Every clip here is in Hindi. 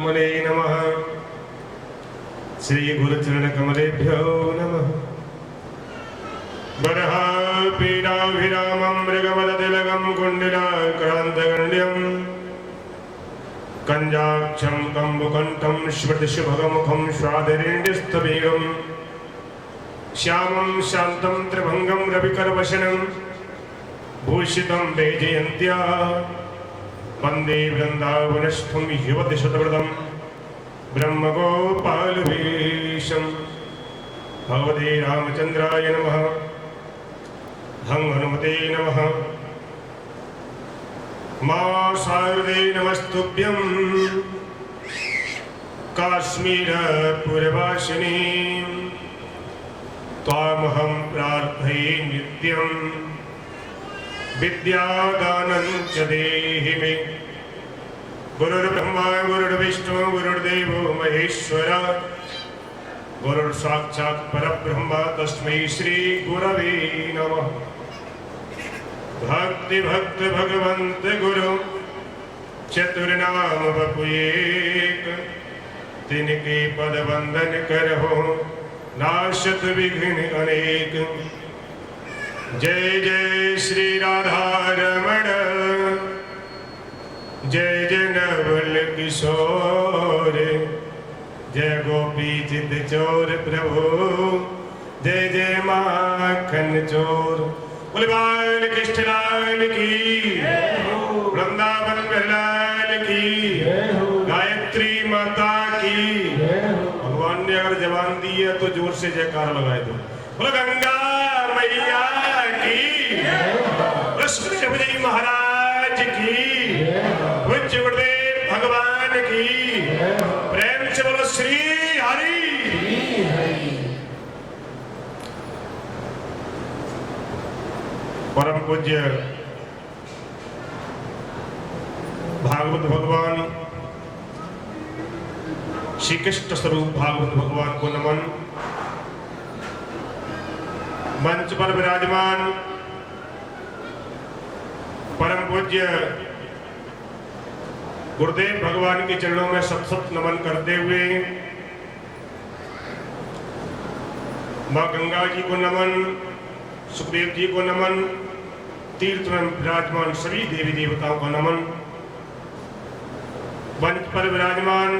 परमात्मने नमः। श्री गुरुचरण कमलेभ्यो नमः। बर्हापीडाभिरामं मृगमदतिलकं कुण्डलाक्रान्तगण्ड्यं कञ्जाक्षं कम्बुकण्ठं स्मृतिशुभगमुखं स्वादरिण्यस्तवेगं श्यामं शान्तं त्रिभङ्गं रविकरवशनं भूषितं वैजयन्त्या वन्दे वृन्दावनस्थं युवतिशतव्रतं ब्रह्मगोपालवेशं। भगवते रामचन्द्राय नमः। हं हनुमते नमः। मा शारदे नमस्तुभ्यं काश्मीरपुरवासिनी त्वामहं प्रार्थये नित्यं विद्यादानं च देहि मे। गुरुर्ब्रह्मा गुरुर्विष्णु गुरुर्देवो महेश्वरा गुरुर्साक्षात् परब्रह्म तस्मै श्री गुरवे नमः। भक्ति भक्त भगवंत गुरु चतुर्नाम बपु एक, तिनके पद वंदन करहो नाशत विघ्न अनेक। जय जय श्री राधा रमण जय जय नवल किशोर जय गोपी चित चोर प्रभु जय जय माखन चोर। बोले बाल कृष्ण लाल की, वृंदावन लाल की, गायत्री माता की। भगवान ने अगर जवान दी है तो जोर से जयकार लगाए दो। बोले गंगा मैया की, कृष्ण महाराज की, पूज्य गुरुदेव भगवान की। प्रेम से बोलो श्री हरि। परम पूज्य भागवत भगवान श्री कृष्ण स्वरूप भागवत भगवान को नमन। मंच पर विराजमान परम पूज्य गुरुदेव भगवान के चरणों में सत सत नमन करते हुए मां गंगा जी को नमन, सुखदेव जी को नमन, तीर्थ में विराजमान सभी देवी देवताओं का नमन। मंच पर विराजमान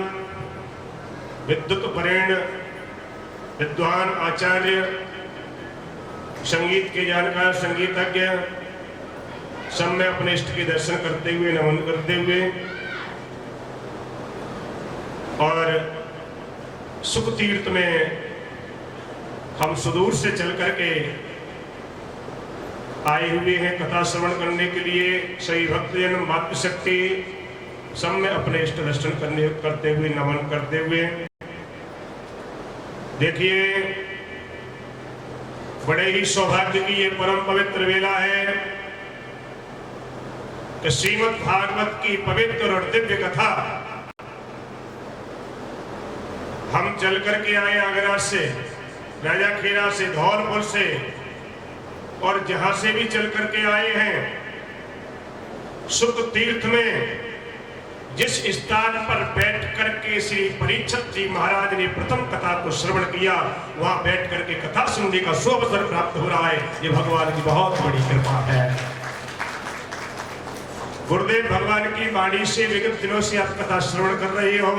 विद्युत परेण विद्वान आचार्य, संगीत के जानकार संगीतज्ञ, सब में अपने इष्ट के दर्शन करते हुए नमन करते हुए और सुख तीर्थ में हम सुदूर से चल करके आए हुए हैं कथा श्रवण करने के लिए। सही भक्तजन मातृशक्ति सब में अपने इष्ट दर्शन करते हुए नमन करते हुए देखिए, बड़े ही सौभाग्य की ये परम पवित्र वेला है कि श्रीमद् भागवत की पवित्र और दिव्य कथा हम चल करके आए आगरा से, राजा खेरा से, धौलपुर से और जहां से भी चल करके आए हैं। सुख तीर्थ में जिस स्थान पर बैठ करके श्री परीक्षित जी महाराज ने प्रथम कथा को श्रवण किया, वहां बैठ करके कथा सुनने का सुअवसर प्राप्त हो रहा है। ये भगवान की बहुत बड़ी कृपा है। गुरुदेव भगवान की वाणी से विगत दिनों से आप कथा श्रवण कर रहे हो।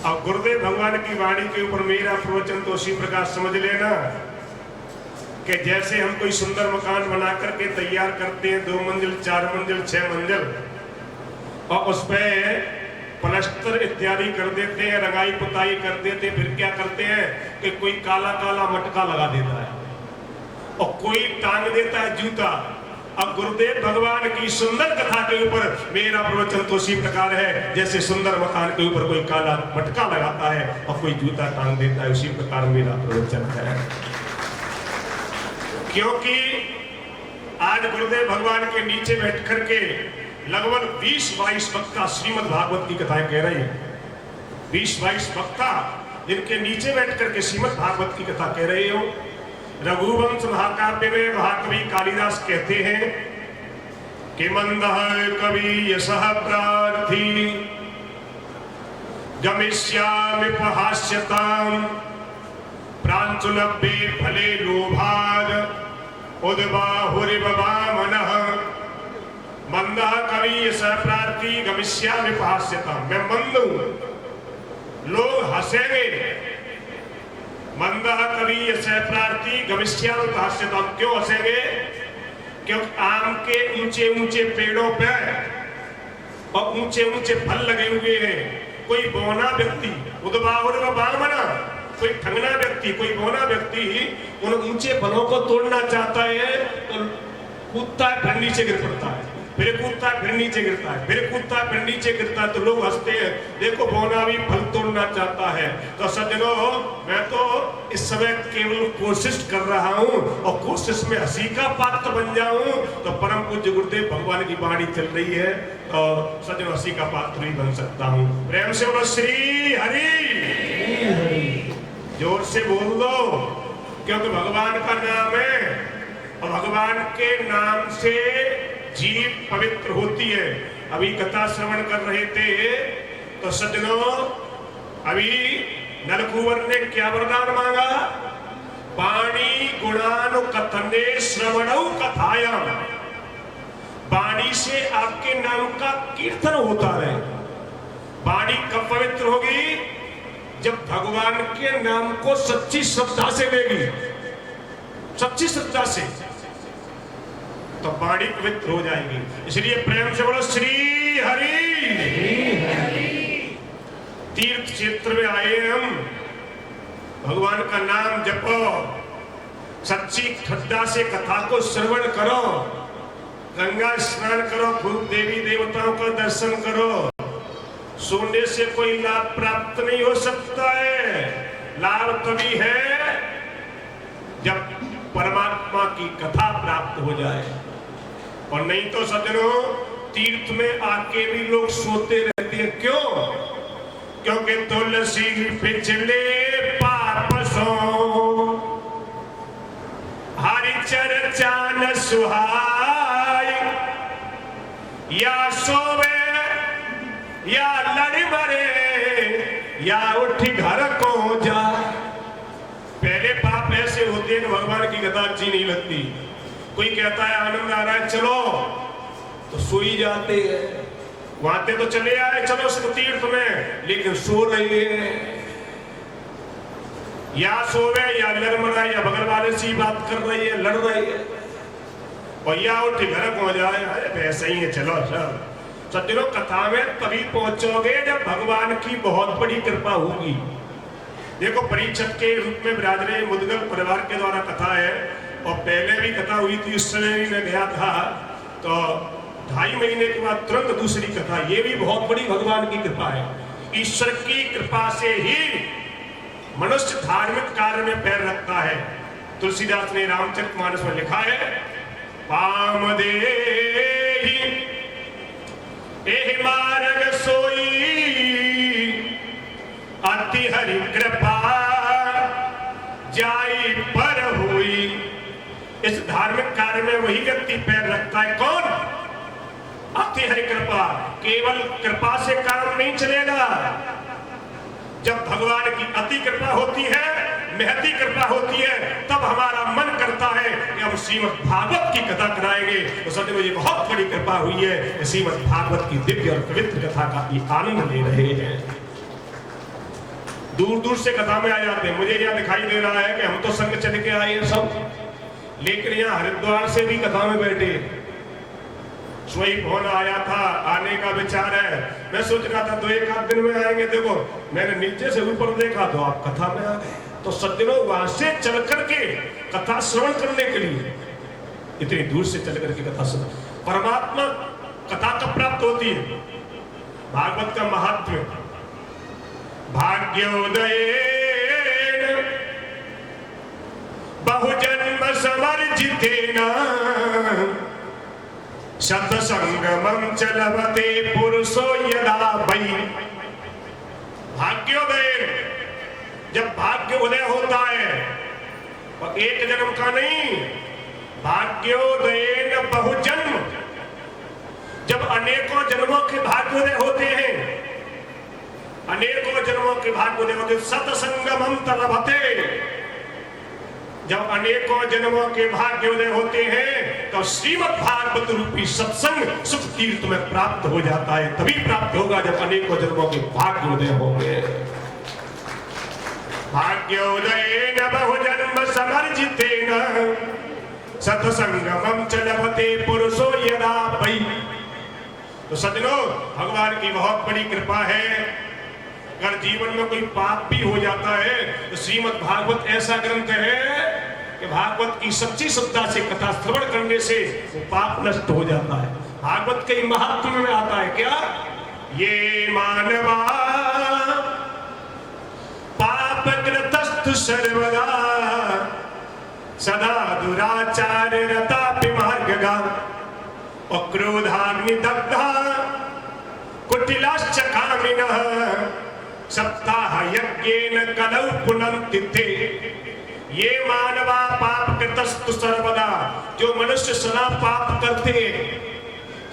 अब गुरुदेव भगवान की वाणी के ऊपर मेरा प्रवचन तो उसी प्रकार समझ लेना कि जैसे हम कोई सुंदर मकान बना करके तैयार करते हैं, 2 मंजिल, 4 मंजिल, 6 मंजिल, और उस पे प्लास्टर इत्यादि कर देते हैं, रंगाई पुताई कर देते हैं, फिर क्या करते हैं कि कोई काला काला मटका लगा देता है और कोई टांग देता है जूता। अब गुरुदेव भगवान की सुंदर कथा के ऊपर मेरा प्रवचन तो उसी प्रकार है जैसे सुंदर मकान के ऊपर कोई काला मटका लगाता है और कोई जूता टांग देता है, उसी प्रकार मेरा प्रवचन है। क्योंकि आज गुरुदेव भगवान के नीचे बैठ करके लगभग 20-22 वक्ता श्रीमद् भागवत की कथाएं कह रहे हैं। 20-22 वक्ता जिनके नीचे बैठ करके श्रीमद् भागवत की कथा कह रहे हो। रघुवंश महाकाव्य में महाकवि कालिदास कहते हैं कि मंदः कवि यशः प्रार्थी गमिष्याम्युपहास्यताम् प्रांशुलभ्ये फले लोभाद् उद्बाहुरिव वामनः मंदः कवि सप्रार्थी गमिष्याम्युपहास्यताम्। मैं मंद हूं, लोग हंसेंगे। मंदः कवि सप्रार्थी गमिष्याम्युपहास्यताम्। क्यों हंसेंगे? क्योंकि आम के ऊंचे ऊंचे पेड़ों पे और ऊंचे ऊंचे फल लगे हुए हैं। कोई बौना व्यक्ति उद्बाहुरिव वामनः, कोई ठगना व्यक्ति, कोई बौना व्यक्ति उन ऊंचे फलों को तोड़ना चाहता है तो कूदता है, फिर नीचे गिर पड़ता है, फिर कूदता है, फिर नीचे गिरता है, फिर कूदता है, फिर नीचे गिरता है। तो लोग हंसते हैं, देखो बौना भी फल तोड़ना चाहता है। तो सज्जनों, मैं तो इस समय केवल कोशिश कर रहा हूं और कोशिश में हंसी का पात्र बन जाऊं तो परम पूज्य गुरुदेव भगवान की वाणी चल रही है और सज्जनों हंसी का पात्र भी बन सकता हूं। प्रेम से बोलो श्री हरि। जोर से बोल दो, क्योंकि भगवान का नाम है और भगवान के नाम से जीव पवित्र होती है। अभी कथा श्रवण कर रहे थे तो सज्जनों, अभी नलकुंवर ने क्या वरदान मांगा? वाणी गुणानुकथने श्रवणौ कथायाम। वाणी से आपके नाम का कीर्तन होता है। वाणी कब पवित्र होगी? जब भगवान के नाम को सच्ची श्रद्धा से लेगी, सच्ची श्रद्धा से, तो वाणी पवित्र हो जाएगी। इसलिए प्रेम से बोलो श्री हरि। तीर्थ क्षेत्र में आए हम, भगवान का नाम जपो, सच्ची श्रद्धा से कथा को श्रवण करो, गंगा स्नान करो, खूब देवी देवताओं का दर्शन करो। सोने से कोई लाभ प्राप्त नहीं हो सकता है। लाभ तभी है जब परमात्मा की कथा प्राप्त हो जाए। और नहीं तो सज्जनों, तीर्थ में आके भी लोग सोते रहते हैं। क्यों? क्योंकि तुलसी पिछले पाप सो हरि चर्चा न सुहाय। या सोवे या लड़ मरे या उठ घर को जा। पहले पाप ऐसे होते हैं कि भगवान की कथा अच्छी नहीं लगती। कोई कहता है आनंद आ रहा है चलो, तो सो ही जाते हैं। वहां तो चले आए चलो सिर्फ तीर्थ में, लेकिन सो रहे हैं। या सोवे या लड़ मरा, या बगल वाले से बात कर रही है, लड़ रही है, और या उठ घर को जाए। अरे वैसे ही है, चलो सब। सज्जनों, कथा में तभी पहुंचोगे जब भगवान की बहुत बड़ी कृपा होगी। देखो, परीक्षित के रूप में विराज रहे मुद्गल परिवार के द्वारा कथा है, और पहले भी कथा हुई थी। उस समय भी मैं गया था, तो 2.5 महीने के बाद तुरंत दूसरी कथा। ये भी बहुत बड़ी भगवान की कृपा है। ईश्वर की कृपा से ही मनुष्य धार्मिक कार्य में पैर रखता है। तुलसीदास ने रामचरितमानस में लिखा है, वामदेहि एहि मार्ग सोई अति हरि कृपा जाई पर हुई। इस धार्मिक कार्य में वही व्यक्ति पैर रखता है। कौन? अति हरि कृपा। केवल कृपा से काम नहीं चलेगा। जब भगवान की अति कृपा होती है, महती कृपा होती है, तब हमारा मन करता है कि हम श्रीमद् भागवत की कथा कराएंगे। तो सज्जनों, ये बहुत बड़ी कृपा हुई है। श्रीमद् भागवत की दिव्य और पवित्र कथा का ये आनंद ले रहे हैं। दूर दूर से कथा में आ जाते हैं। मुझे यहाँ दिखाई दे रहा है कि हम तो संग चल के आए हैं सब, लेकिन यहाँ हरिद्वार से भी कथा में बैठे। सोई फोन आया था, आने का विचार है। मैं सोच रहा था 2-1 आध दिन में आएंगे। देखो, मैंने नीचे से ऊपर देखा तो आप कथा में आ गए। तो सज्जनों, वहां से चल करके कथा श्रवण करने के लिए इतनी दूर से चल करके कथा सुन, परमात्मा कथा कब प्राप्त होती है? भागवत का महात्म्य। भाग्योदयेन बहुजन्म समर्जितेन सत्संगमं च लभते पुरुषो यदा वै। भाग्योदय, जब भाग्य उदय होता है, और एक जन्म का नहीं, भाग्योदयेन बहुजन्म, जब अनेकों जन्मों के भाग्योदय होते हैं, अनेकों जन्मों के भाग्य देवते सत्संगमम तलभते। जब अनेकों जन्मों के भाग्य उदय होते हैं तो श्रीमद् भागवत रूपी सत्संग सुख तीर्थ में प्राप्त हो जाता है। तभी प्राप्त होगा जब अनेकों जन्मों के भाग्य उदय होंगे। भाग्योदय न बहुजन्म समर्जितेन सत्संगमं च लभते पुरुषो यदा वै। तो सज्जनों, भगवान की बहुत बड़ी कृपा है। अगर जीवन में कोई पाप भी हो जाता है तो श्रीमद् भागवत ऐसा ग्रंथ है कि भागवत की सच्ची श्रद्धा से कथा श्रवण करने से वो पाप नष्ट हो जाता है। भागवत के महात्म्य में आता है क्या, ये मानवा पाप कृतस्तु सर्वदा सदा दुराचार रता विमार्गगा और क्रोधाग्नि दग्धा कुटिलाश्च कामिनः सप्ताह यज्ञेन कलौ पुनन्ति ते। ये मानवा पाप कृतस्तु सर्वदा, जो मनुष्य सदा पाप करते,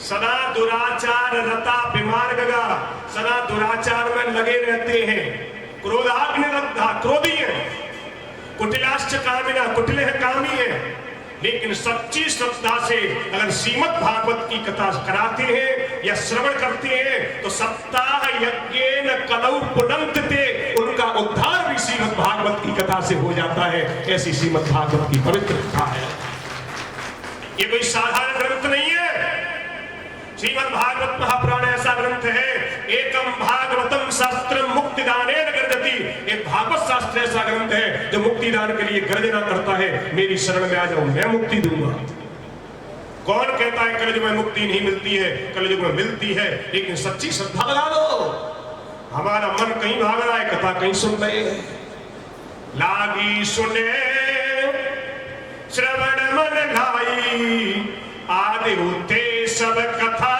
सदा दुराचार रता विमार्गगा, सदा दुराचार में लगे रहते हैं, क्रोधाग्नि दग्धा, क्रोधी है, कुटिलाश्च कामिना, कुटिल है, कामी है। लेकिन सच्ची श्रद्धा से अगर श्रीमद् भागवत की कथा कराते हैं या श्रवण करते हैं तो सप्ताह यज्ञेन कलौ पुनन्ति, उनका उद्धार भी श्रीमद् भागवत की कथा से हो जाता है। ऐसी श्रीमद् भागवत की पवित्र कथा है। ये कोई साधारण ग्रंथ नहीं है। श्रीमद् भागवत महापुराण ऐसा ग्रंथ है, एकम भागवतम शास्त्रम मुक्तिदानेन गर्जति। एक भागवत शास्त्र ऐसा ग्रंथ है जो मुक्तिदान के लिए गर्जना करता है, मेरी शरण में आ जाओ, मैं मुक्ति दूंगा। कौन कहता है कलयुग में मुक्ति नहीं मिलती है? कलयुग में मिलती है, लेकिन सच्ची श्रद्धा लगा दो। हमारा मन कहीं भाग रहा है, कथा कहीं सुन रहे हैं। लागी सुने श्रवण मन लाई, आदि होते सब कथा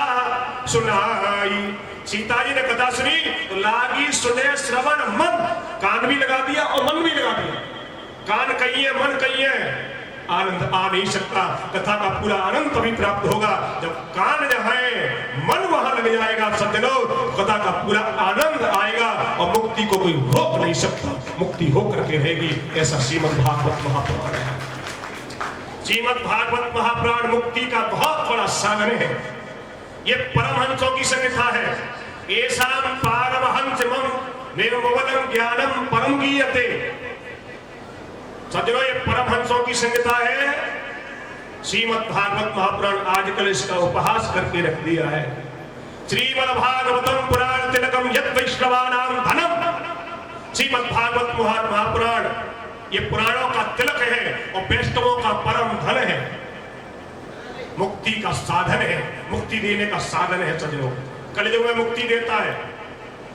सुनाई। सीता जी ने कथा सुनी तो लागी सुने श्रवण मन, कान भी लगा दिया और मन भी लगा दिया। कान कहीं है, मन कहीं है, आनंद आ नहीं सकता। कथा का पूरा आनंद तभी प्राप्त होगा जब कान जहाँ है, मन वहां लग जाएगा। सज्जनों, कथा का पूरा आनंद आएगा और मुक्ति को कोई रोक नहीं सकता, मुक्ति होकर के रहेगी। ऐसा श्रीमद् भागवत महापुराण है। श्रीमद् भागवत महापुराण मुक्ति का बहुत बड़ा साधन है। ये परमहंसों की संहिता है। एसाम पारमहंसमं निर्मवलं ज्ञानम परम गीयते। सज्जनों, ये परमहंसों की संहिता है। श्रीमद् भागवत महापुराण आजकल इसका उपहास करके रख दिया है। श्रीमद् भागवतम पुराण तिलकम यद वैष्णवानां धनम। श्रीमद् भागवत महापुराण ये पुराणों का तिलक है और वैष्णवों का परम धन है, मुक्ति का साधन है, मुक्ति देने का साधन है। सज्जनों, कलयुग में मुक्ति देता है,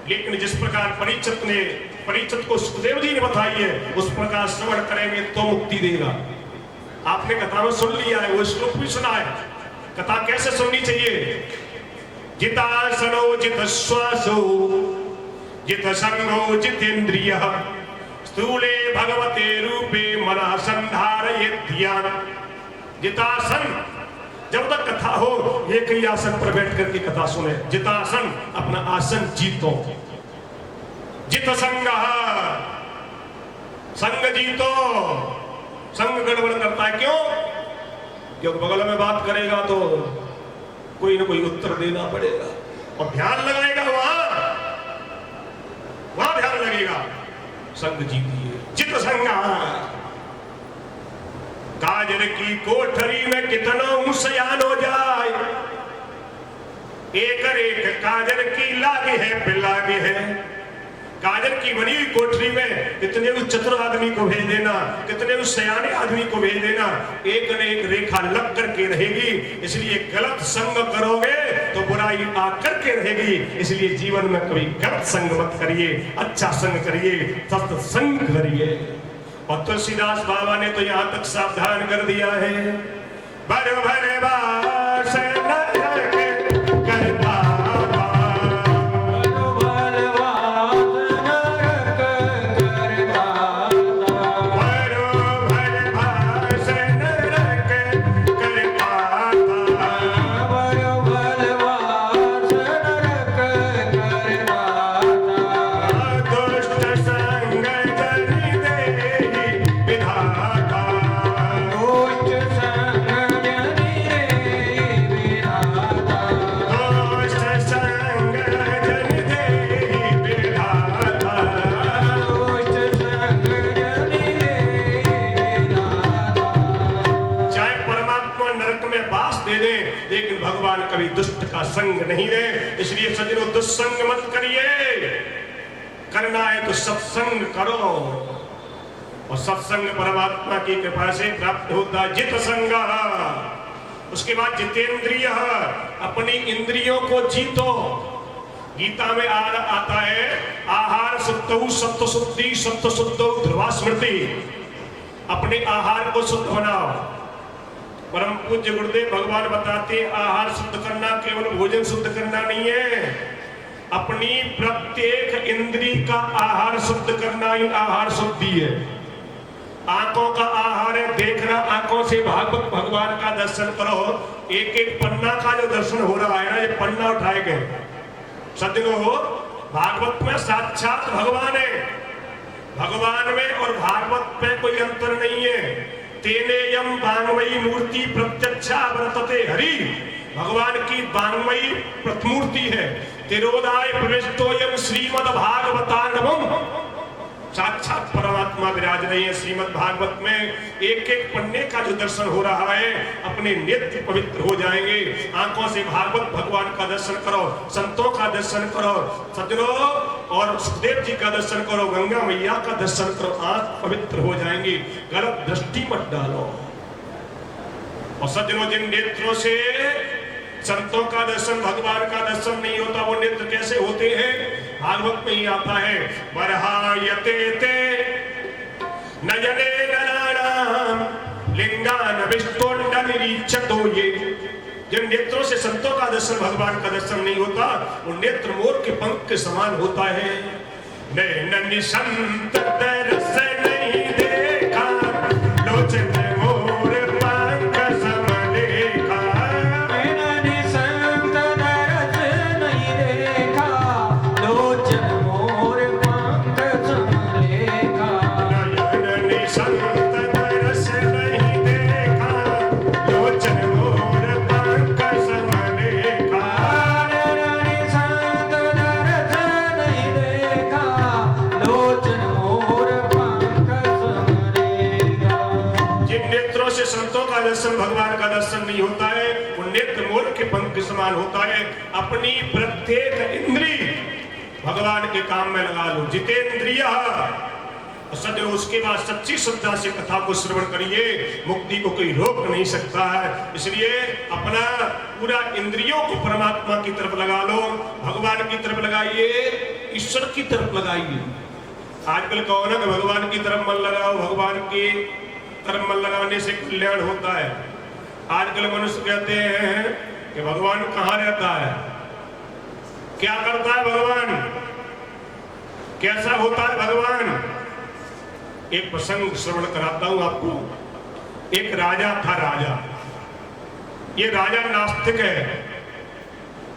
लेकिन जिस प्रकार परीक्षित को सुखदेव जी ने बताई है, उस प्रकार श्रवण करेंगे तो मुक्ति देगा। आपने कथा में सुन लिया है, वो श्लोक भी सुना है। कथा कैसे सुननी चाहिए? जितासनो जित श्वासो जित संगो जितेन्द्रियः स्थूले भगवते रूपे मनः संधारयेत् ध्यान। जितासन, जब तक कथा हो एक ही आसन पर बैठ करके कथा सुने। जितासन, अपना आसन जीतो। जित संगः, संग जीतो। संग गड़बड़ करता है, क्यों? क्योंकि बगल में बात करेगा तो कोई ना कोई उत्तर देना पड़ेगा और ध्यान लगाएगा, वहां ध्यान लगेगा। संग जीतिए। चित संगा, काजर की कोठरी में कितना मुसयान हो जाए, एक काजर की लागे है पिलागे है। काजर की बनी हुई कोठरी में कितने उस चतुर आदमी को भेज देना, कितने उस सयाने आदमी को भेज देना, एक न एक रेखा लग करके रहेगी। इसलिए गलत संग करोगे तो बुराई आकर के रहेगी। इसलिए जीवन में कभी गलत संग मत करिए, अच्छा संग करिए, सत्संग करिए। और तुलसीदास बाबा ने तो यहाँ तक सावधान कर दिया है, बर भरे बास दुस्संग मत करिए, करना है तो सत्संग करो, और सत्संग परमात्मा की कृपा से प्राप्त होता है। जित संग, उसके बाद जितेंद्रिय, अपनी इंद्रियों को जीतो। गीता में आता है आहार शुद्धौ सत्व शुद्धि सत्व शुद्धौ ध्रुवा स्मृति, अपने आहार को शुद्ध बनाओ। परम पूज्य गुरुदेव भगवान बताते हैं आहार शुद्ध करना केवल भोजन शुद्ध करना नहीं है, अपनी प्रत्येक इंद्री का आहार शुद्ध करना ही आहार शुद्धि है। आंखों का आहार है देखना, आंखों से भागवत भगवान का दर्शन करो। एक एक पन्ना का जो दर्शन हो रहा है ना, ये पन्ना उठाए गए सज्जनों, भागवत में साक्षात भगवान है। भगवान में और भागवत में कोई अंतर नहीं है। तेनेयम वाङ्मयी मूर्ति प्रत्यक्षा वर्तते हरि, भगवान की वाङ्मयी प्रतिमूर्ति है। तिरोदाय प्रविष्टोयम श्रीमद् भागवतानवम, साक्षात परमात्मा विराज रही है श्रीमद् भागवत में। एक एक पन्ने का जो दर्शन हो रहा है, अपने नेत्र पवित्र हो जाएंगे। आंखों से भागवत भगवान का दर्शन करो, संतों का दर्शन करो सज्जनों, और सुखदेव जी का दर्शन करो, गंगा मैया का दर्शन करो, आंख पवित्र हो जाएंगी। गलत दृष्टि मत डालो। और सज्जनों, जिन नेत्रों से संतों का दर्शन भगवान का दर्शन नहीं होता, वो नेत्र कैसे होते हैं? भागवत में ही आता है, बरहायते ते नयने नराणाम लिंगान विष्टोंडनिरीक्षतो ये। जिन नेत्रों से संतों का दर्शन भगवान का दर्शन नहीं होता, वो नेत्र मोर के पंख के समान होता है। नैन संत दर्श नहीं देखा, लोचन मोर पंख सम देखा। नैन संत दर्श नहीं देखा, लोचन मोर पंख सम देखा। नयन संत दर्श नहीं देखा, लोचन मोर पंख सम देखा। नैन संत दर्श नहीं देखा, लोचन मोर पंख सम देखा। जिन नेत्रों से संतों का दर्शन भगवान का दर्शन नहीं होता है, वो नेत्र मोर के पंख के समान होता है। अपनी प्रत्येक इंद्री भगवान के काम में लगा लो। जितेंद्रिय, सदैव उसके बाद सच्ची श्रद्धा से कथा को श्रवण करिए, मुक्ति को कोई रोक नहीं सकता है। इसलिए अपना पूरा इंद्रियों को परमात्मा की तरफ लगा लो, भगवान की तरफ लगाइए, ईश्वर की तरफ लगाइए। आजकल कहो ना कि भगवान की तरफ मन लगाओ, भगवान की तरफ मन लगाने से कल्याण होता है। आजकल मनुष्य कहते हैं कि भगवान कहाँ रहता है, क्या करता है भगवान, कैसा होता है भगवान। एक प्रसंग श्रवण कराता हूं आपको। एक राजा था, राजा, ये राजा नास्तिक है।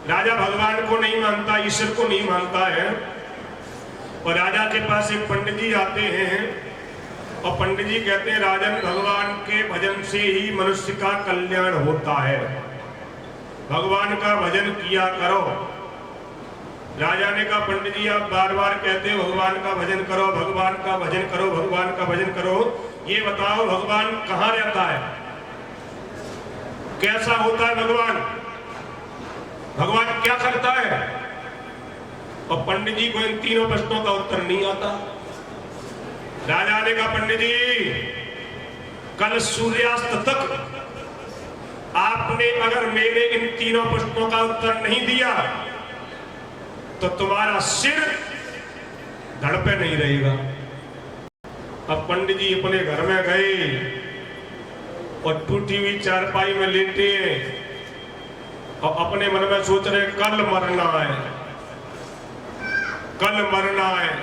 राजा भगवान को नहीं मानता, ईश्वर को नहीं मानता है। और राजा के पास एक पंडित जी आते हैं, और पंडित जी कहते हैं राजन, भगवान के भजन से ही मनुष्य का कल्याण होता है, भगवान का भजन किया करो। राजा ने कहा पंडित जी आप बार बार कहते हो भगवान का भजन करो, भगवान का भजन करो, भगवान का भजन करो, ये बताओ भगवान कहाँ रहता है, कैसा होता है भगवान, भगवान क्या करता है। और पंडित जी को इन तीनों प्रश्नों का उत्तर नहीं आता। राजा ने कहा पंडित जी कल सूर्यास्त तक आपने अगर मेरे इन तीनों प्रश्नों का उत्तर नहीं दिया तो तुम्हारा सिर धड़ पे नहीं रहेगा। अब पंडित जी अपने घर में गए और टूटी हुई चारपाई में लेटे और अपने मन में सोच रहे कल मरना है, कल मरना है,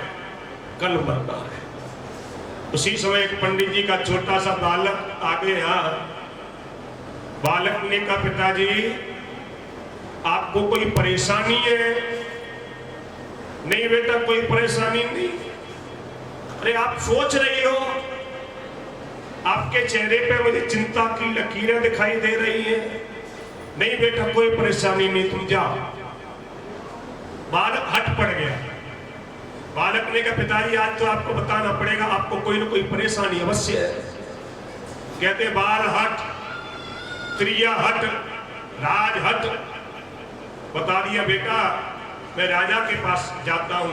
कल मरना है। उसी समय एक पंडित जी का छोटा सा बालक आ गया। बालक ने कहा पिताजी आपको कोई परेशानी है? नहीं बेटा कोई परेशानी नहीं। अरे आप सोच रही हो, आपके चेहरे पे मुझे चिंता की लकीरें दिखाई दे रही हैं। नहीं बेटा कोई परेशानी नहीं, तुम जाओ। बालक हट पड़ गया। बालक ने कहा पिताजी आज तो आपको बताना पड़ेगा, आपको कोई ना कोई परेशानी अवश्य है। कहते बाल हट, त्रिया हट, राज हट। बता दिया बेटा मैं राजा के पास जाता हूं।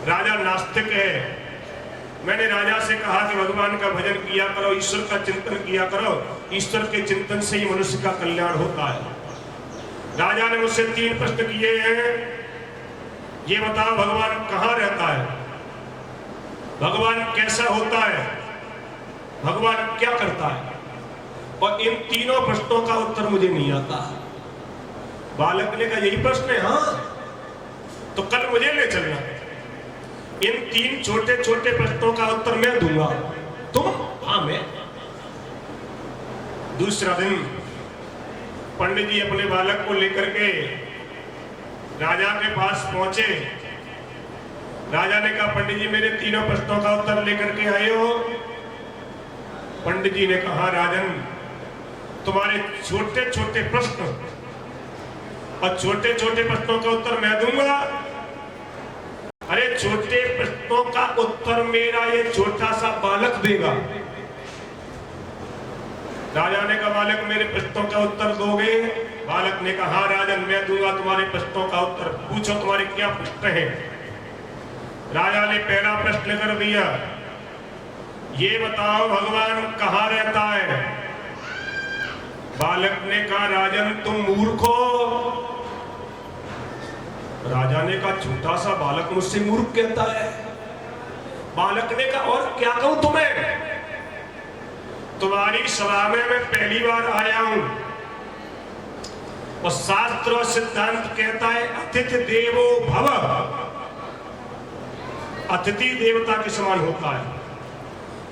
राजा नास्तिक है। मैंने राजा से कहा कि भगवान का भजन किया करो, ईश्वर का चिंतन किया करो, ईश्वर के चिंतन से ही मनुष्य का कल्याण होता है। राजा ने मुझसे 3 प्रश्न किए हैं। ये बताओ भगवान कहाँ रहता है, भगवान कैसा होता है, भगवान क्या करता है। और इन तीनों प्रश्नों का उत्तर मुझे नहीं आता। बालक ने कहा यही प्रश्न है, हाँ तो कल मुझे ले चलना। इन 3 छोटे छोटे प्रश्नों का उत्तर मैं दूंगा, तुम? हाँ मैं। दूसरा दिन पंडित जी अपने बालक को लेकर के राजा के पास पहुंचे। राजा ने कहा पंडित जी मेरे तीनों प्रश्नों का उत्तर लेकर के आए हो। पंडित जी ने कहा राजन तुम्हारे छोटे छोटे प्रश्न और छोटे छोटे प्रश्नों का उत्तर मैं दूंगा। अरे छोटे प्रश्नों का उत्तर मेरा ये छोटा सा बालक देगा। राजा ने कहा बालक मेरे प्रश्नों का उत्तर दोगे? बालक ने कहा हाँ राजन मैं दूंगा तुम्हारे प्रश्नों का उत्तर। पूछो तुम्हारे क्या प्रश्न हैं। राजा ने पहला प्रश्न कर दिया, ये बताओ भगवान कहाँ रहता है। बालक ने कहा राजन तुम मूर्ख हो। राजा ने कहा छोटा सा बालक मुझसे मूर्ख कहता है। बालक ने कहा और क्या कहूं तुम्हें, तुम्हारी सभा में मैं पहली बार आया हूं और शास्त्र और सिद्धांत कहता है अतिथि देवो भव, अतिथि देवता के समान होता है।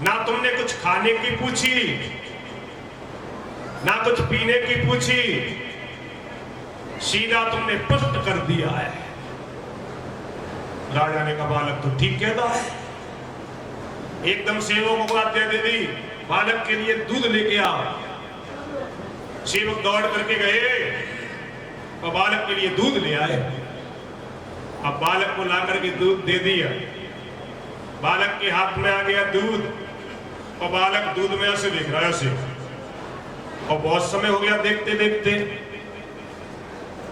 ना तुमने कुछ खाने की पूछी, ना कुछ पीने की पूछी, सीधा तुमने प्रश्न कर दिया है। राजा ने कहा बालक तो ठीक कहता है। एकदम सेवकों को आज्ञा दे दी बालक के लिए दूध लेके आ। सेवक दौड़ करके गए और बालक के लिए दूध ले आए। अब बालक को ला करके दूध दे दिया। बालक के हाथ में आ गया दूध और बालक दूध में ऐसे देख रहा है ऐसे। और बहुत समय हो गया देखते देखते।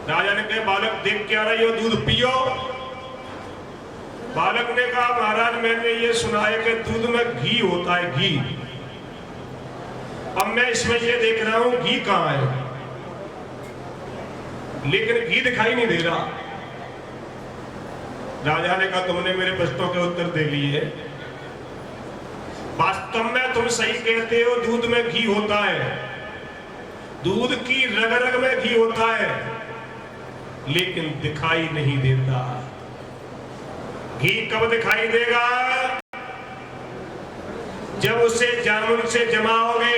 राजा ने कहा बालक देख के आ रही हो, दूध पियो। बालक ने कहा महाराज मैंने ये सुना है कि दूध में घी होता है, घी। अब मैं इसमें ये देख रहा हूं घी कहां है, लेकिन घी दिखाई नहीं दे रहा। राजा ने कहा तुमने मेरे प्रश्नों के उत्तर दे लिए। वास्तव में तुम सही कहते हो, दूध में घी होता है, दूध की रग रग में घी होता है, लेकिन दिखाई नहीं देता। घी कब दिखाई देगा? जब उसे जामुन से जमाओगे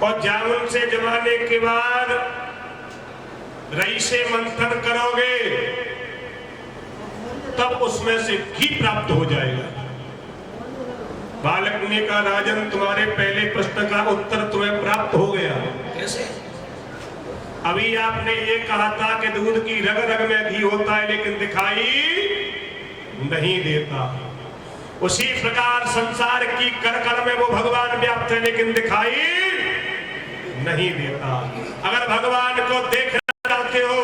और जामुन से जमाने के बाद रई से मंथन करोगे तब उसमें से घी प्राप्त हो जाएगा। बालक ने कहा राजन तुम्हारे पहले प्रश्न का उत्तर तुम्हें प्राप्त हो गया। कैसे? अभी आपने ये कहा था कि दूध की रग रग में घी होता है लेकिन दिखाई नहीं देता। उसी प्रकार संसार की कण कण में वो भगवान व्याप्त है लेकिन दिखाई नहीं देता। अगर भगवान को देखना चाहते हो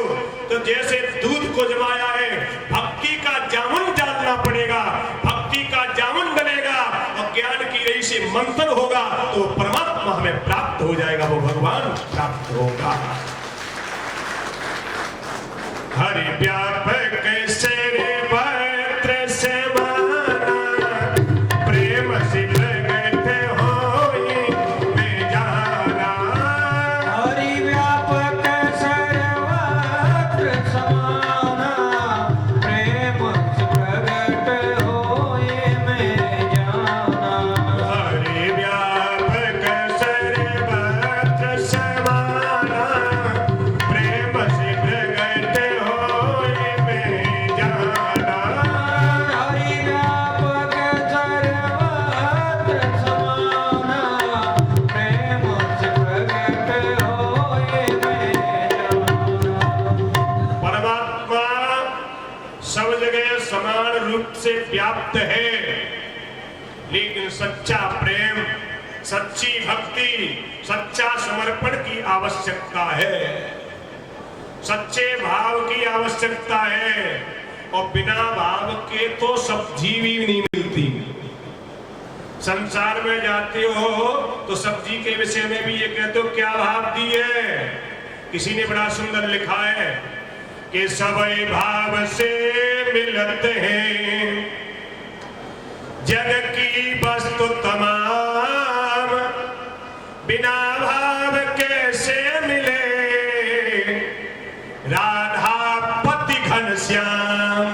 तो जैसे दूध को जमाया है भक्ति का जामुन डालना पड़ेगा, भक्ति का जामुन बनेगा और ज्ञान की रई से मंथन होगा तो परमात्मा हमें प्राप्त हो जाएगा, वो भगवान प्राप्त होगा। हरि व्यापक कैसे रे पत्र से माना, प्रेम से प्रगट होई में जाना। हरि व्यापक सर्वत्र समाना, प्रेम से प्रगट होए में जाना। हरि व्यापक सर्वत्र समाना, प्रेम से प्रगट होई में जाना। हरि व्यापक सर्वत्र समाना, प्रेम से प्रगट होए में जाना। परमात्मा सब जगह समान रूप से व्याप्त है, लेकिन सच्चा प्रेम, सच्ची भक्ति, सच्चा समर्पण की आवश्यकता है। सच्चे भाव की आवश्यकता है, और बिना भाव के तो सब्जी भी नहीं मिलती। संसार में जाते हो तो सब्जी के विषय में भी ये कहते हो क्या भाव दी है। किसी ने बड़ा सुंदर लिखा है कि सबई भाव से मिलते हैं जग की वस्तु तमाम, बिना भाव कैसे मिले राधा पति घनश्याम।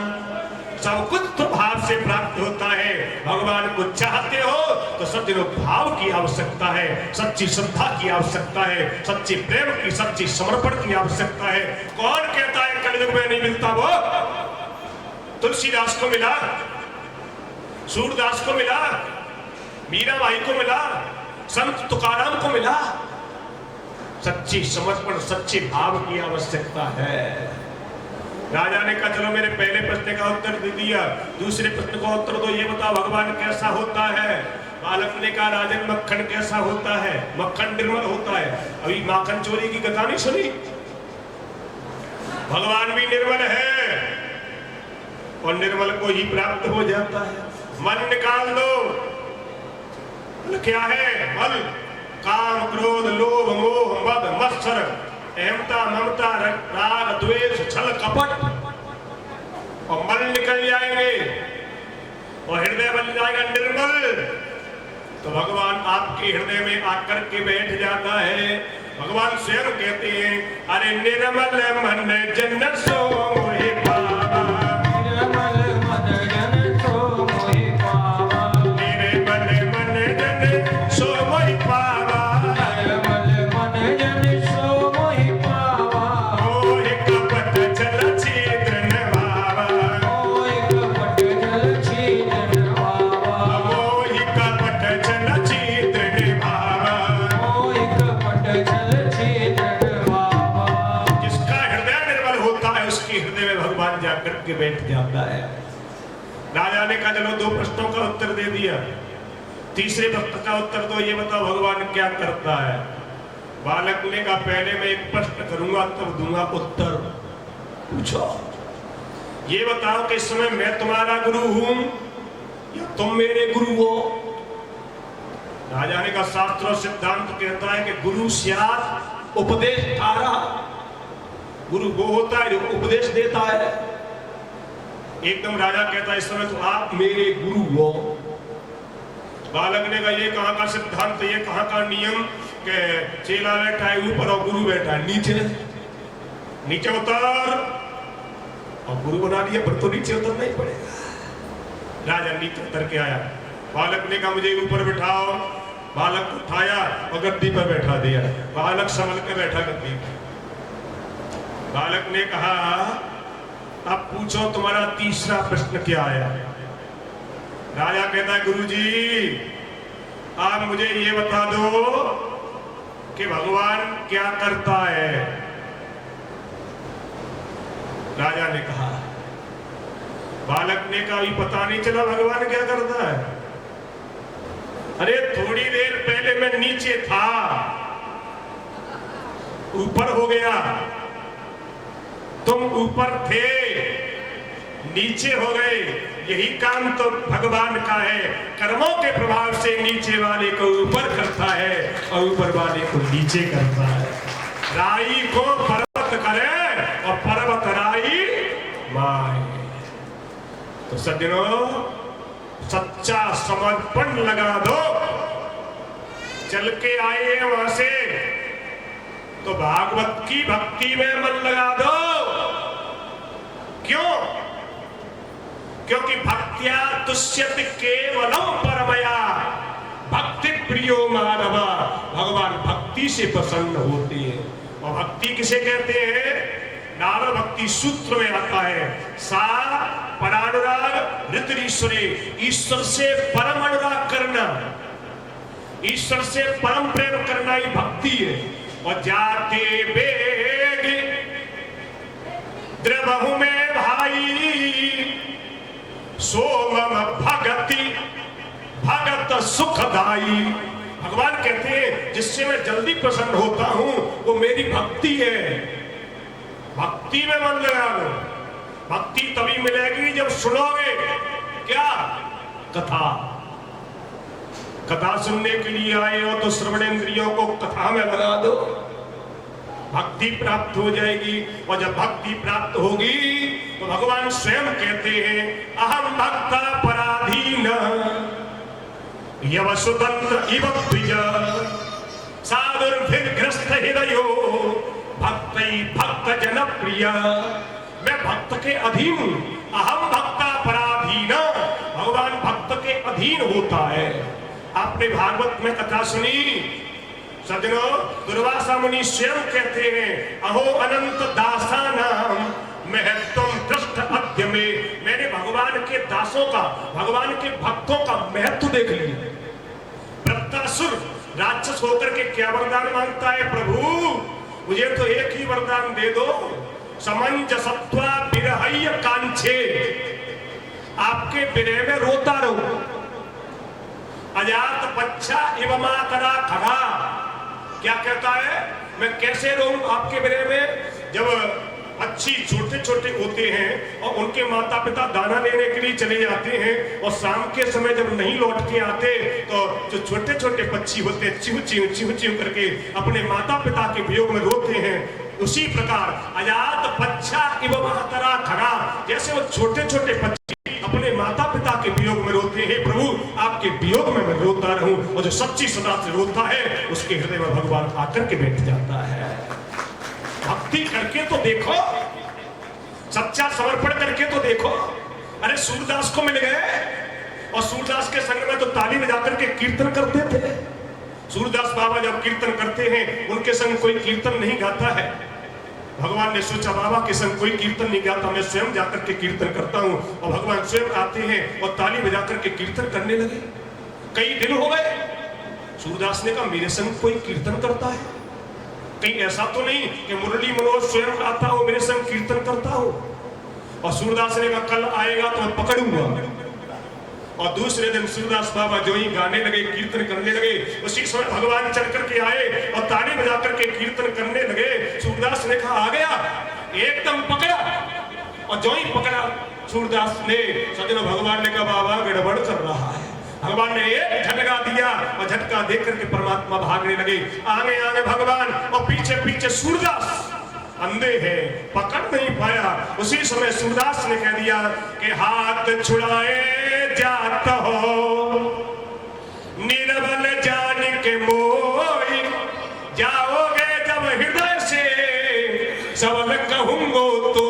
सब कुछ तो भाव से प्राप्त होता है। भगवान को चाहते हो तो सज्जनों भाव की आवश्यकता है, सच्ची श्रद्धा की आवश्यकता है, सच्ची प्रेम की, सच्ची समर्पण की आवश्यकता है। कौन कहता है कलयुग में नहीं मिलता? वो तुलसीदास को मिला, सूरदास को मिला, मीराबाई को मिला, संत तुकाराम को मिला। सच्ची समर्पण, सच्चे भाव की आवश्यकता है। राजा ने कहा चलो मेरे पहले प्रश्न का उत्तर दे दिया, दूसरे प्रश्न का उत्तर दो, ये बताओ भगवान कैसा होता है। बालक ने कहा राजन मक्खन कैसा होता है? मक्खन निर्मल होता है। अभी माखन चोरी की कथा नहीं सुनी? भगवान भी निर्मल है और निर्मल को ही प्राप्त हो जाता है। मन निकाल दो, क्या है मल? काम, क्रोध, लोभ, मोह, मद, मत्सर, अहमता, ममता, राग, द्वेष, छल, कपट, और मन निकल जाएंगे और हृदय बन जाएगा निर्मल। तो भगवान आपके हृदय में आकर के बैठ जाता है। भगवान स्वयं कहते हैं अरे निर्मल मन जन सो मोहि पावा, निर्मल मन जन सो मोहि पावा, निर्मल मन जन सो मोहि पावा, निर्मल मन जन सो मोहि पावा, मोहि कपट छल छिद्र निभावा, मोहि कपट छल छिद्र निभावा, मोहि कपट छल छिद्र निभावा। मोहि कपट छल छिद्र निभावा। जिसका हृदय निर्मल होता है उसके हृदय में भगवान जाकर के बैठ जाता है। राजा ने कहा चलो 2 प्रश्नों का उत्तर दे दिया, तीसरे प्रश्न का उत्तर दो, ये बताओ भगवान क्या करता है। बालक ने कहा पहले मैं एक प्रश्न करूंगा तब दूंगा उत्तर। पूछो, ये बताओ कि इस समय मैं तुम्हारा गुरु हूं या तुम मेरे गुरु हो। राजा ने कहा शास्त्र और सिद्धांत कहता है कि गुरु स्यात् उपदेष्टारः, गुरु वो होता है जो उपदेश देता है। एकदम राजा कहता है इस समय तो आप मेरे गुरु हो। बालक ने कहा ये कहाँ का सिद्धांत, ये कहाँ का नियम कि चेला बैठा है ऊपर और गुरु बैठा है नीचे? नीचे उतर, और गुरु बना दिया पर तो नीचे उतरना ही पड़ेगा। राजा नीचे उतर के आया। बालक ने कहा मुझे ऊपर बिठाओ। बालक को उठाया और गद्दी पर बैठा दिया। बालक संभल के बैठा गद्दी पर। बालक ने कहा अब पूछो तुम्हारा तीसरा प्रश्न क्या है। राजा कहता है गुरुजी आप मुझे ये बता दो कि भगवान क्या करता है। राजा ने कहा, बालक ने कहा अभी पता नहीं चला भगवान क्या करता है। अरे थोड़ी देर पहले मैं नीचे था, ऊपर हो गया, तुम ऊपर थे, नीचे हो गए। यही काम तो भगवान का है। कर्मों के प्रभाव से नीचे वाले को ऊपर करता है और ऊपर वाले को नीचे करता है। राई को पर्वत करे और पर्वत राई माए। तो सज्जनों सच्चा समर्पण लगा दो। चल के आए हैं वहां से तो भागवत की भक्ति में मन लगा दो। क्यों? क्योंकि भक्त्या तुष्यति केवलम परमया भक्ति प्रियो मानव। भगवान भक्ति से प्रसन्न होते हैं। और भक्ति किसे कहते हैं? नारद भक्ति सूत्र में आता है सा परानुराग ऋतरीश्वरे, ईश्वर से परम अनुराग करना, ईश्वर से परम प्रेम करना ही भक्ति है। और जाते बेग द्रवहु में भाई सोमम भगति भगत सुखदाई। भगवान कहते हैं जिससे मैं जल्दी प्रसन्न होता हूं वो मेरी भक्ति है। भक्ति में मन लगा लो। भक्ति तभी मिलेगी जब सुनोगे क्या? कथा। कथा सुनने के लिए आए हो तो श्रवणेंद्रियों को कथा में लगा दो, भक्ति प्राप्त हो जाएगी। और जब भक्ति प्राप्त होगी तो भगवान स्वयं कहते हैं अहम भक्ता पराधीन यव स्वतंत्र इव द्विज साधुर्भिर्ग्रस्त हृदयो भक्तै भक्त जन प्रिय। मैं भक्त के अधीन हूं। अहम भक्ता पराधीन, भगवान भक्त के अधीन होता है। आपने भागवत में कथा सुनी सज्जनों, दुर्वासा मुनि स्वयं कहते हैं अहो अनंत दासा नाम महत्वम दृष्ट अद्य में। मैंने भगवान के दासों का, भगवान के भक्तों का महत्व देख लिया। वृत्तासुर राक्षस होकर के क्या वरदान मांगता है? प्रभु मुझे तो एक ही वरदान दे दो, समंजसत्वा विरहय कांछे, आपके विरह में रोता रहूं। अजात बच्चा इव मातरा खड़ा, क्या कहता है? मैं कैसे रहूं आपके विरह में? जब पक्षी छोटे छोटे होते हैं और उनके माता पिता दाना लेने के लिए चले जाते हैं और शाम के समय जब नहीं लौट के आते तो जो छोटे छोटे पक्षी होते हैं चिव चिव करके अपने माता पिता के वियोग में रोते हैं। उसी प्रकार अजात बच्चा इव मातरा खड़ा, जैसे वो छोटे छोटे पक्षी अपने माता पिता के वियोग में रोते हैं, प्रभु आपके वियोग में मैं रोता रहूं। और जो सच्ची सदा से रोता है उसके हृदय में भगवान आकर के बैठ जाता है। भक्ति करके तो देखो, सच्चा समर्पण करके तो देखो। अरे सूरदास को मिल गए और सूरदास के संग में तो ताली बजा करके कीर्तन करते थे। सूरदास बाबा जब कीर्तन करते हैं उनके संग कोई कीर्तन नहीं गाता है। भगवान ने सोचा बाबा के संग कोई कीर्तन नहीं गाता, मैं स्वयं जाकर के कीर्तन करता हूं। और भगवान स्वयं आते हैं और ताली बजा करके कीर्तन करने लगे। कई दिन हो गए, सूरदास ने कहा मेरे संग कोई कीर्तन करता है? कहीं ऐसा तो नहीं कि मुरली मनोज स्वयं आता हो मेरे संग कीर्तन करता हो? और सूरदास ने कहा कल आएगा तो मैं पकड़ूंगा। और दूसरे दिन सूरदास बाबा जो ही गाने लगे, कीर्तन करने लगे, उसी समय भगवान चल करके आए और ताली बजा करके कीर्तन करने लगे। सूरदास ने कहा आ गया, एकदम पकड़ा। और जो ही पकड़ा सूरदास ने, सज्जनों भगवान ने कहा बाबा गड़बड़ कर रहा है। भगवान ने एक झटका दिया और झटका देख करके परमात्मा भागने लगे। आगे आगे भगवान और पीछे पीछे सूरदास। अंधे हैं, पकड़ नहीं पाया। उसी समय सूरदास ने कह दिया कि हाथ छुड़ाए जात हो निर्बल जान के मोई, जाओगे जब हृदय से सबल कहूंगो तो।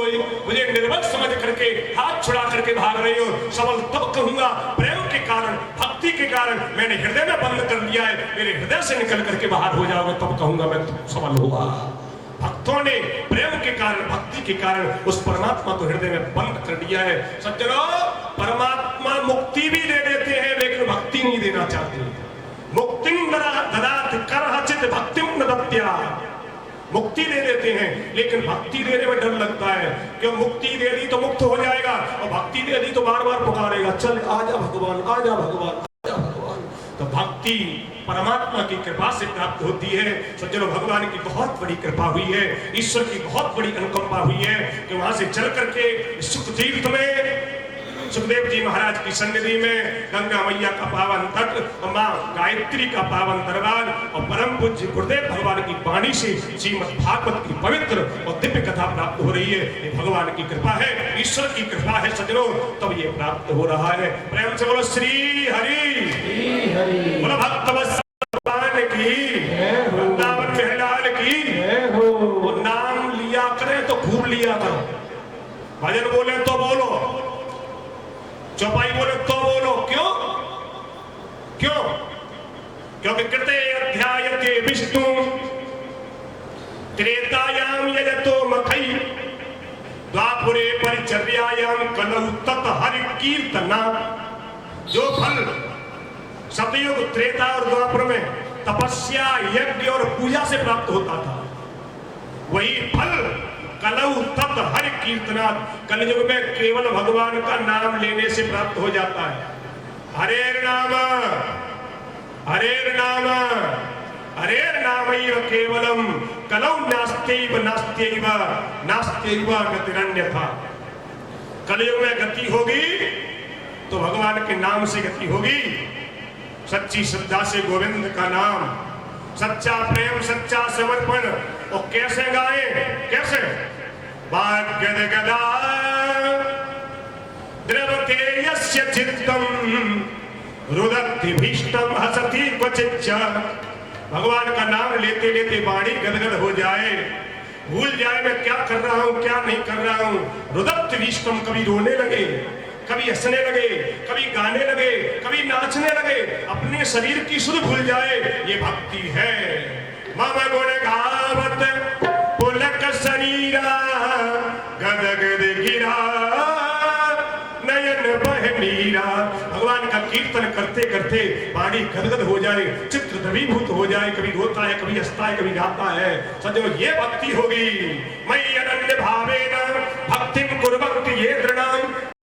मुझे निर्बल समझ करके हाथ छुड़ा करके भाग रही हो, सबल तब कहूंगा। प्रेम के कारण, भक्ति के कारण मैंने हृदय में बंद कर लिया है, मेरे हृदय से निकल करके बाहर हो जाओगे तब कहूंगा मैं सबल हुआ। भक्तों ने प्रेम के कारण, भक्ति के कारण उस परमात्मा को हृदय में बंद कर दिया है। सज्जनों परमात्मा मुक्ति भी दे देते हैं लेकिन भक्ति नहीं देना चाहते। मुक्तिं ददाति करहचित भक्तिं न दत्या, मुक्ति दे देते हैं लेकिन भक्ति देने में डर लगता है। क्यों? मुक्ति दे दी तो मुक्त हो जाएगा और भक्ति दे दी तो बार बार पुकारेगा चल आजा भगवान, आजा भगवान, आजा भगवान। तो भक्ति परमात्मा की कृपा से प्राप्त होती है। सज्जनों भगवान की बहुत बड़ी कृपा हुई है, ईश्वर की बहुत बड़ी अनुकंपा हुई है कि वहां से चल करके सुख तीर्थ में सुखदेव जी महाराज की सन्निधि में गंगा मैया का पावन तट, मां गायत्री का पावन दरबार और परम पूज्य गुरुदेव भगवान की वाणी से श्रीमद् भागवत की पवित्र और दिव्य कथा प्राप्त हो रही है। ये भगवान की कृपा है, ईश्वर की कृपा है सज्जनों, तब ये प्राप्त हो रहा है। प्रेम से बोलो श्री हरि, बोलो भक्त भगवान की, वृंदावन महलाल की। और नाम लिया करें तो खूब लिया करो, भजन बोले तो बोलो, चौपाई बोले तो बोलो। क्यों? क्यों? क्योंकि कृते अध्यायते विष्णु त्रेतायाम यजतो मखई द्वापुरे परिचर्यायाम कलौ तत् हरि कीर्तना। जो फल सतयुग, त्रेता और द्वापर में तपस्या, यज्ञ और पूजा से प्राप्त होता था, वही फल कलौ तत् हरि कीर्तनात् कलयुग में केवल भगवान का नाम लेने से प्राप्त हो जाता है। हरेर नाम अरे नामैव केवलम कलौ नास्त्यैव नास्त्यैव नास्त्यैव गतिरन्यथा। कलयुग में गति होगी तो भगवान के नाम से गति होगी। सच्ची श्रद्धा से गोविंद का नाम, सच्चा प्रेम, सच्चा समर्पण। और कैसे गाए, कैसे? भाग्यद गदा द्रवते यस्य चित्तम रुदति भीष्टम हसति क्वचिच्च। भगवान का नाम लेते लेते वाणी गदगद हो जाए, भूल जाए मैं क्या कर रहा हूं, क्या नहीं कर रहा हूं। रुदत्त भीष्टम, कभी रोने लगे, कभी हंसने लगे, कभी गाने लगे, कभी नाचने लगे, अपने शरीर की सुध भूल जाए। ये भक्ति है। मम गुण गावत पुलक शरीरा गद गद गिरा नयन बह नीरा। भगवान का कीर्तन करते करते वाणी गदगद हो जाए, चित्र द्रवीभूत हो जाए, कभी रोता है, कभी हंसता है, कभी गाता है। सज्जनों, ये भक्ति होगी। मयि अनन्य भावेन भक्तिं कुर्वन्ति ये दृढ़ाम।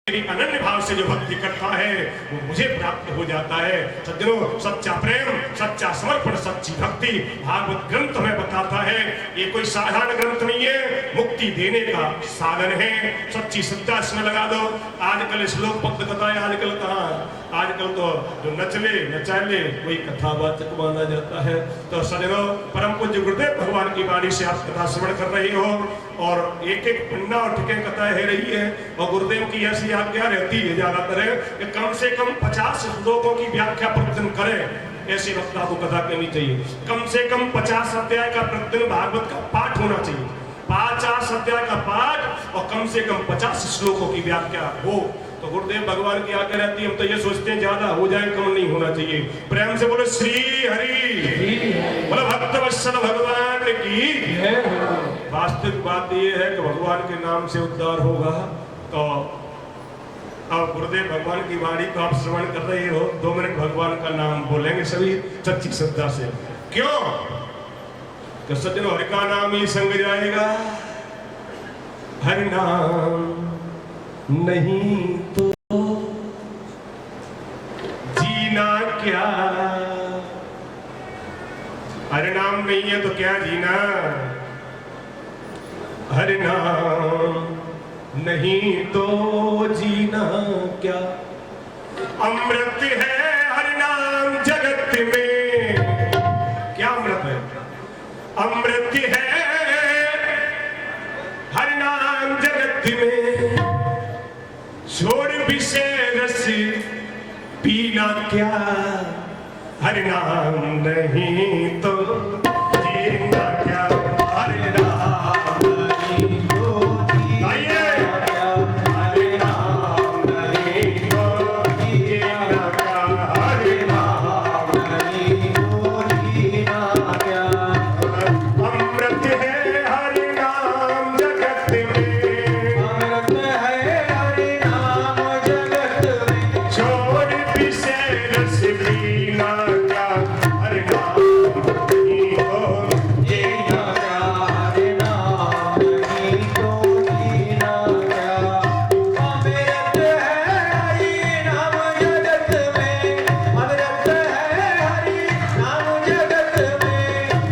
मेरी अनन्य भाव से जो भक्ति करता है वो मुझे प्राप्त हो जाता है। सज्जनों, सच्चा प्रेम, सच्चा समर्पण, सच्ची भक्ति भागवत ग्रंथ में बताता है। ये कोई साधारण ग्रंथ नहीं है, मुक्ति देने का साधन है। सच्ची श्रद्धा इसमें लगा दो। आजकल श्लोक पद कथाएं, आजकल कहाँ, आजकल तो जो नचले नचाले वही कथावाचक माना जाता है। तो सज्जनों, परम पूज्य गुरुदेव भगवान की वाणी से आप कथा श्रवण कर रहे हो और एक एक पन्ना और ठिके कथा है रही है। और गुरुदेव की ऐसी आज्ञा रहती है ज्यादातर कि कम से कम 50 श्लोकों की व्याख्या प्रतिदिन करें। ऐसे वक्ता को कथा कहनी चाहिए। कम से कम 50 अध्याय का प्रतिदिन भागवत का पाठ होना चाहिए। 50 अध्याय का पाठ और कम से कम 50 श्लोकों की व्याख्या हो तो गुरुदेव भगवान की आज्ञा रहती है। हम तो ये सोचते हैं ज्यादा हो जाए, कम नहीं होना चाहिए। प्रेम से बोलो श्री हरि, बोलो भक्त वत्सल भगवान की। वास्तविक बात यह है कि भगवान के नाम से उद्धार होगा। तो अब गुरुदेव भगवान की वाणी को आप श्रवण कर रहे हो, 2 मिनट भगवान का नाम बोलेंगे सभी सच्ची श्रद्धा से। क्यों? तो सज्जनों, हरि का नाम ही संग जाएगा। हरि नाम नहीं तो जीना क्या। हरि नाम नहीं है तो क्या जीना। हरि नाम नहीं तो जीना क्या। अमृत है हरि नाम जगत में। क्या अमृत है? अमृत है हरि नाम जगत में। छोड़ विषय रस पीना क्या। हरि नाम नहीं तो जीना क्या। हरि नाम नहीं तो जीना क्या। हरि नाम नहीं तो जीना क्या। हरि नाम नहीं तो जीना क्या। अमृत है हरि नाम जगत में। अमृत है हरि नाम जगत में। छोड़ विषय रस पीना क्या। हरि नाम नहीं तो जीना क्या। हरि नाम नहीं तो जीना क्या। अमृत है हरि नाम जगत में। अमृत है हरि नाम जगत में।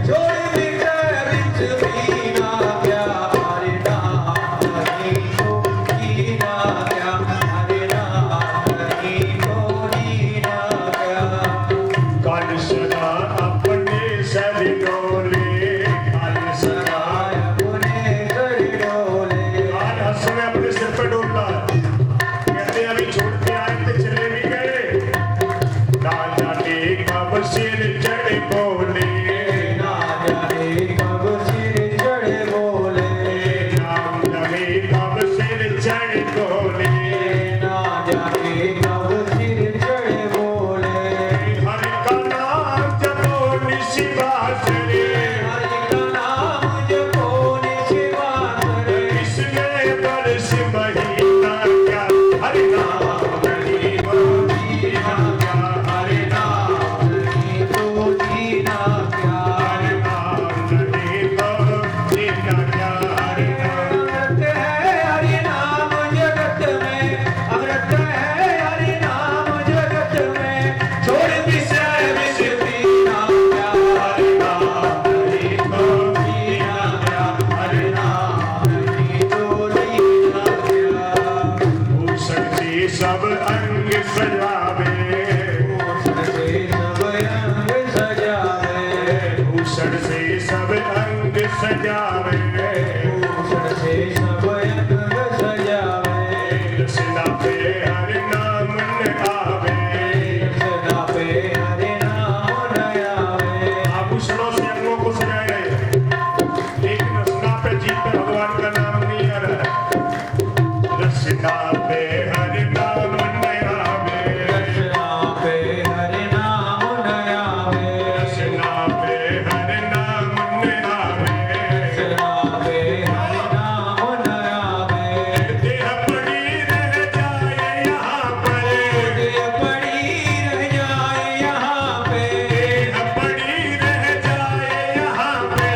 छोड़ विषय रस पीना क्या। हरि नाम नहीं तो जीना क्या। हरि नाम नहीं तो जीना क्या। काल सदा अपने सर डोले। काल सदा अपने सर डोले। काल हंस में अपने सिर पे डोलता है। कहते हैं अभी छोड़ के आए थे, चले भी गए। ना जाने कब सिर चढ़े बोले। ना जाने कब सिर चढ़े बोले। नाम जाने कब सिर चढ़े बोले। ना जाने कब सिर चढ़े बोले। हरि का नाम जपो निशिवासरे। हरि का नाम जपो निशिवासरे। इसमें बरस महीना क्या। हरि नाम नहीं तो जीना क्या। हरि नाम नहीं तो जीना क्या। हरि नाम नहीं तो जीना क्या। हरि नाम अमृत है हरि नाम जगत में। सब अंग सजावे भूषण से सब अंग सजावे भूषण से सब अंग सजावे भूषण से सब अंग सजावे रसना पे हरि नाम न आवे रसना पे हरि नाम न आवे आभूषणों से अंगों को सजाए गए लेकिन रसना पे जीप पे भगवान का नाम नहीं आ रहा रसना पे हरि नाम न आवे रसना पे हरि नाम न आवे रसना पे हरि नाम न आवे रसना पे हरि नाम न आवे देह पड़ी रह जाए यहाँ पर देह पड़ी रह जाए यहाँ पे देह पड़ी रह जाए यहाँ पे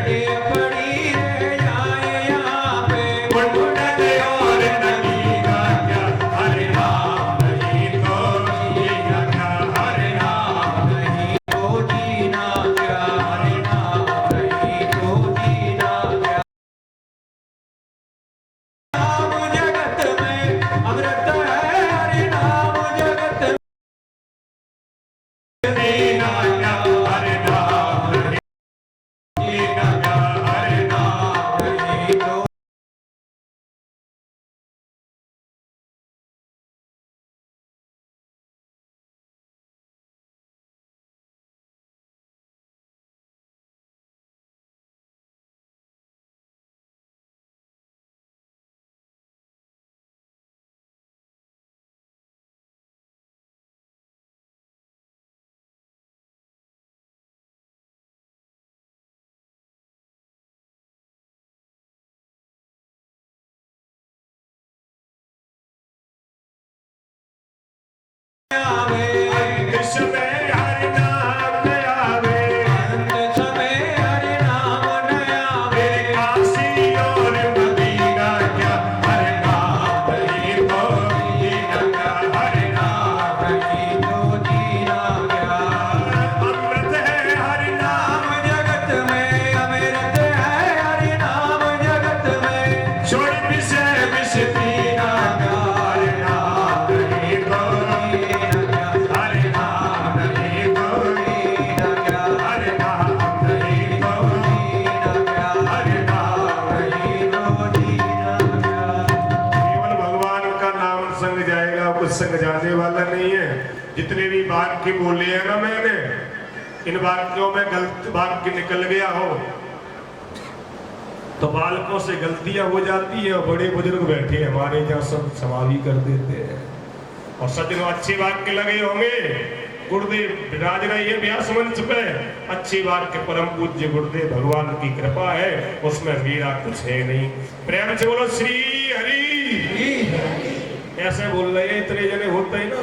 देह पड़ी रह जाए यहाँ पे उठने और नहीं का क्या हरे नाम नहीं तो जीना क्या हरे नाम नहीं तो जीना क्या हरि नाम नहीं तो जीना क्या नाम जगत में अमृत है हरि नाम जगत में जीना क्या हरे नाम नहीं जीना क्या हरे नाम नहीं तो आवे अंत में हरे नाम न आवे अंत समय हरि नाम न आवे काशी और मदीना क्या हरे नाम नहीं तो जीना क्या हरे नाम नहीं तो जीना क्या अमृत है हरि नाम नाम जगत में अमृत है हरि नाम जगत में छोड़ विषय विष पीना क्या हरे नाम नहीं तो हरे नाम नहीं तो हरे नाम नहीं तो हरे नाम नहीं केवल भगवान का नाम संग जाएगा कुछ संग जाने वाला नहीं है जितने भी वाक्य बोले हैं ना मैंने इन वाक्यों में गलत वाक्य निकल गया हो तो बालकों से गलतियां हो जाती है और बड़े बुजुर्ग बैठे हैं हमारे यहाँ सब समाधि कर देते हैं और सज्जनों अच्छे वाक्य लगे होंगे गुरुदेव विराज रही है व्यास मंच पे अच्छी वाक्य परम पूज्य गुरुदेव भगवान की कृपा है उसमें मेरा कुछ है नहीं प्रेम से बोलो श्री हरि ऐसे बोल रहे हैं इतने जने होते हैं ना